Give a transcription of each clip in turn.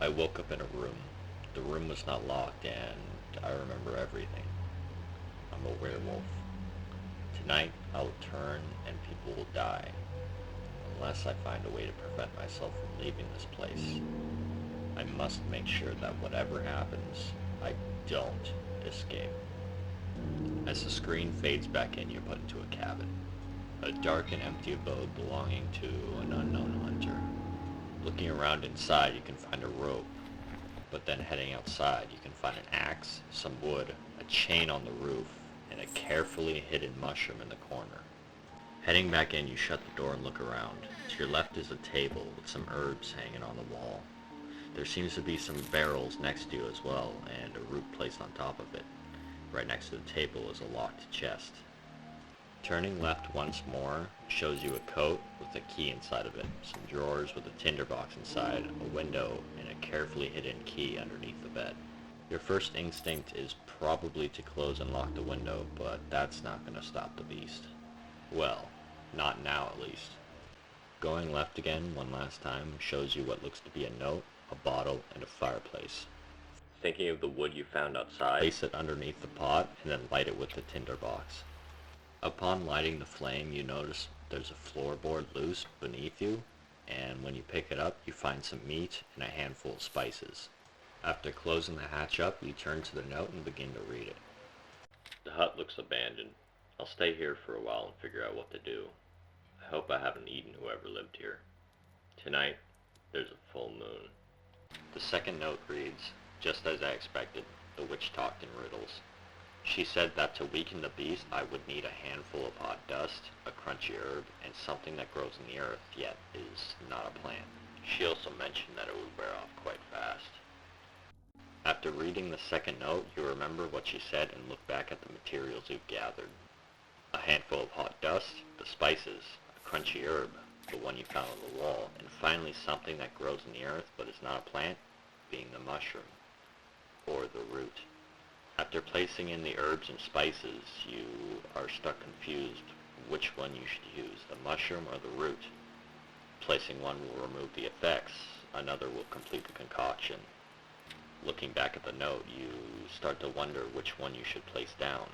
I woke up in a room. The room was not locked, and I remember everything. I'm a werewolf. Tonight, I will turn, and people will die, unless I find a way to prevent myself from leaving this place. I must make sure that whatever happens, I don't escape. As the screen fades back in, you're put into a cabin. A dark and empty abode belonging to an unknown hunter. Looking around inside, you can find a rope, but then heading outside, you can find an axe, some wood, a chain on the roof, and a carefully hidden mushroom in the corner. Heading back in, you shut the door and look around. To your left is a table with some herbs hanging on the wall. There seems to be some barrels next to you as well, and a root placed on top of it. Right next to the table is a locked chest. Turning left once more shows you a coat with a key inside of it, some drawers with a tinderbox inside, a window, and a carefully hidden key underneath the bed. Your first instinct is probably to close and lock the window, but that's not going to stop the beast. Well, not now at least. Going left again one last time shows you what looks to be a note, a bottle, and a fireplace. Thinking of the wood you found outside, place it underneath the pot and then light it with the tinderbox. Upon lighting the flame, you notice there's a floorboard loose beneath you, and when you pick it up, you find some meat and a handful of spices. After closing the hatch up, you turn to the note and begin to read it. The hut looks abandoned. I'll stay here for a while and figure out what to do. I hope I haven't eaten whoever lived here. Tonight, there's a full moon. The second note reads, just as I expected, the witch talked in riddles. She said that to weaken the beast, I would need a handful of hot dust, a crunchy herb, and something that grows in the earth, yet is not a plant. She also mentioned that it would wear off quite fast. After reading the second note, you remember what she said and look back at the materials you've gathered. A handful of hot dust, the spices, a crunchy herb, the one you found on the wall, and finally something that grows in the earth but is not a plant, being the mushroom, or the root. After placing in the herbs and spices, you are stuck confused which one you should use, the mushroom or the root. Placing one will remove the effects, another will complete the concoction. Looking back at the note, you start to wonder which one you should place down.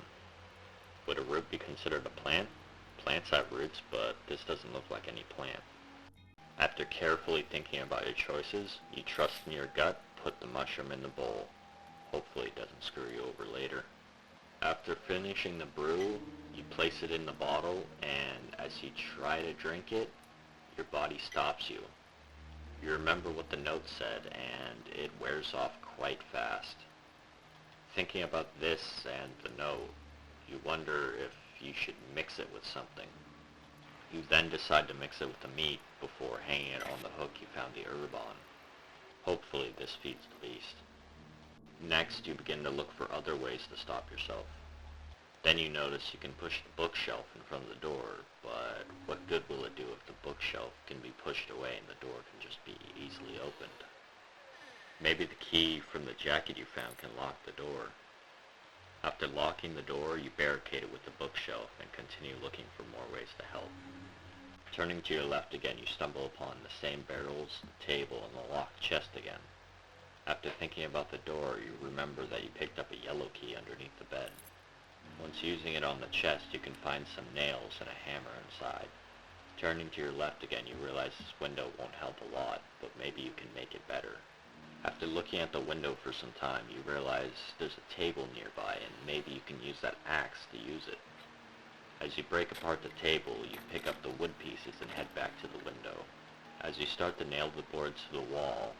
Would a root be considered a plant? Plants have roots, but this doesn't look like any plant. After carefully thinking about your choices, you trust in your gut, put the mushroom in the bowl. Hopefully it doesn't screw you over later. After finishing the brew, you place it in the bottle, and as you try to drink it, your body stops you. You remember what the note said, and it wears off quite fast. Thinking about this and the note, you wonder if you should mix it with something. You then decide to mix it with the meat before hanging it on the hook you found the herb on. Hopefully this feeds the beast. Next, you begin to look for other ways to stop yourself. Then you notice you can push the bookshelf in front of the door, but what good will it do if the bookshelf can be pushed away and the door can just be easily opened? Maybe the key from the jacket you found can lock the door. After locking the door, you barricade it with the bookshelf and continue looking for more ways to help. Turning to your left again, you stumble upon the same barrels, the table, and the locked chest again. After thinking about the door, you remember that you picked up a yellow key underneath the bed. Once using it on the chest, you can find some nails and a hammer inside. Turning to your left again, you realize this window won't help a lot, but maybe you can make it better. After looking at the window for some time, you realize there's a table nearby, and maybe you can use that axe to use it. As you break apart the table, you pick up the wood pieces and head back to the window. As you start to nail the boards to the wall,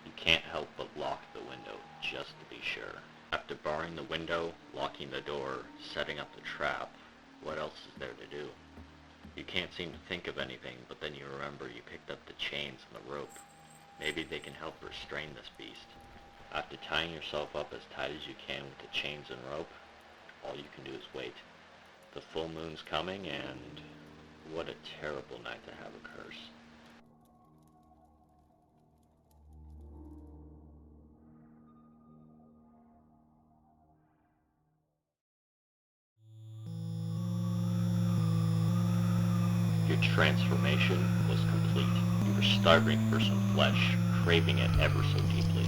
you can't help but lock the window, just to be sure. After barring the window, locking the door, setting up the trap, what else is there to do? You can't seem to think of anything, but then you remember you picked up the chains and the rope. Maybe they can help restrain this beast. After tying yourself up as tight as you can with the chains and rope, all you can do is wait. The full moon's coming, and what a terrible night to have a curse. Your transformation was complete. You were starving for some flesh, craving it ever so deeply.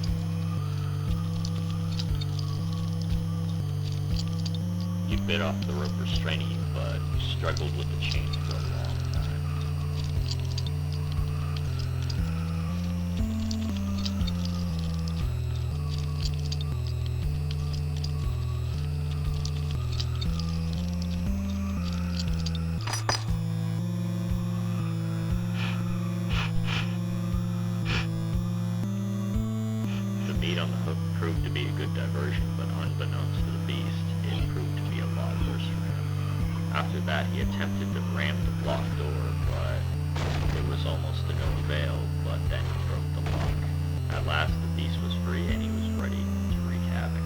You bit off the rope restraining you, but you struggled with the chain for a long time. The meat on the hook proved to be a good diversion, but unbeknownst to the beast, it proved to be a lot worse for him. After that, he attempted to ram the blocked door, but it was almost to no avail, but then he broke the lock. At last, the beast was free and he was ready to wreak havoc.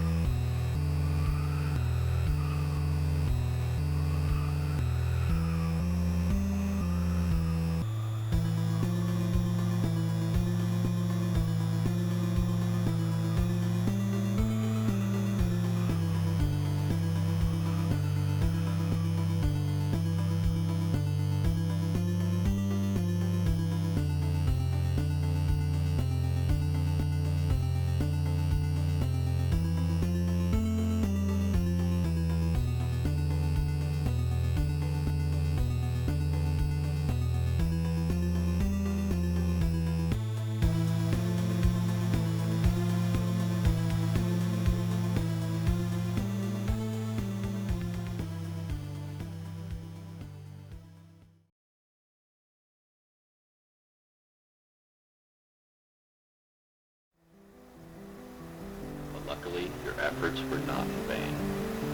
Luckily, your efforts were not in vain.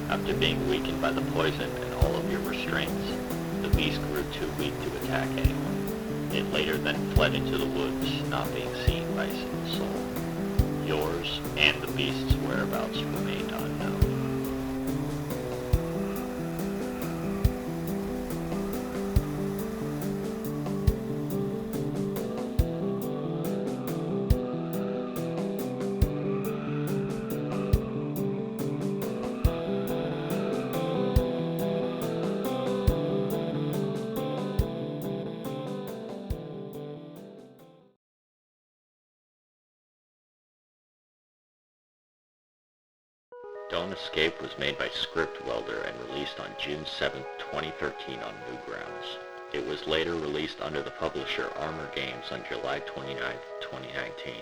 After being weakened by the poison and all of your restraints, the beast grew too weak to attack anyone. It later then fled into the woods, not being seen by a single soul. Yours and the beast's whereabouts remained unknown. Don't Escape was made by Scriptwelder and released on June 7, 2013 on Newgrounds. It was later released under the publisher Armor Games on July 29, 2019.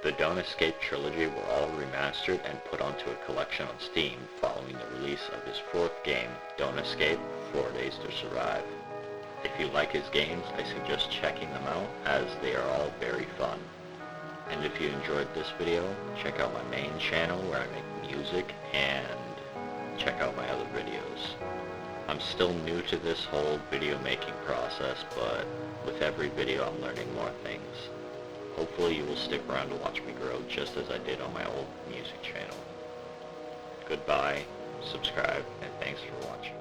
The Don't Escape trilogy were all remastered and put onto a collection on Steam following the release of his fourth game, Don't Escape: 4 Days to Survive. If you like his games, I suggest checking them out as they are all very fun. And if you enjoyed this video, check out my main channel where I make music and check out my other videos. I'm still new to this whole video making process, but with every video I'm learning more things. Hopefully you will stick around to watch me grow just as I did on my old music channel. Goodbye, subscribe, and thanks for watching.